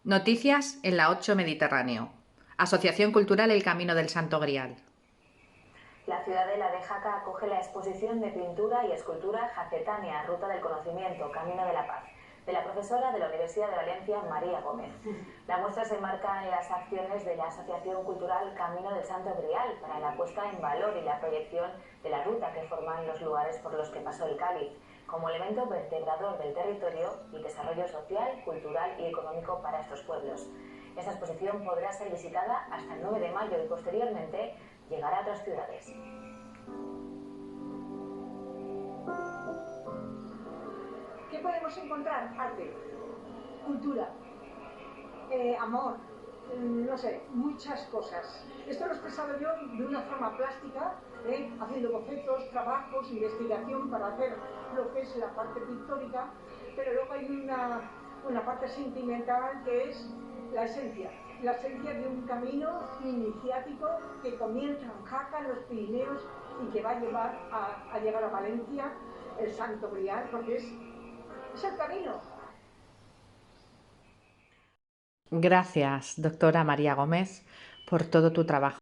Noticias en la 8 Mediterráneo. Asociación Cultural El Camino del Santo Grial. La ciudadela de Jaca acoge la exposición de pintura y escultura Jacetania, Ruta del Conocimiento, Camino de la Paz, de la profesora de la Universidad de Valencia, María Gómez. La muestra se enmarca en las acciones de la Asociación Cultural Camino del Santo Grial para la puesta en valor y la proyección de la ruta que forman los lugares por los que pasó el cáliz, como elemento vertebrador del territorio y desarrollo social, cultural y económico para estos pueblos. Esta exposición podrá ser visitada hasta el 9 de mayo y posteriormente llegará a otras ciudades. ¿Qué podemos encontrar? Arte, cultura, amor, no sé, muchas cosas. Esto lo he expresado yo de una forma plástica, haciendo bocetos, trabajos, investigación para hacer lo que es la parte pictórica, pero luego hay una parte sentimental que es la esencia de un camino iniciático que comienza en Jaca, en los Pirineos, y que va a llevar a llegar a Valencia, el Santo Grial, porque es el camino. Gracias, doctora María Gómez, por todo tu trabajo.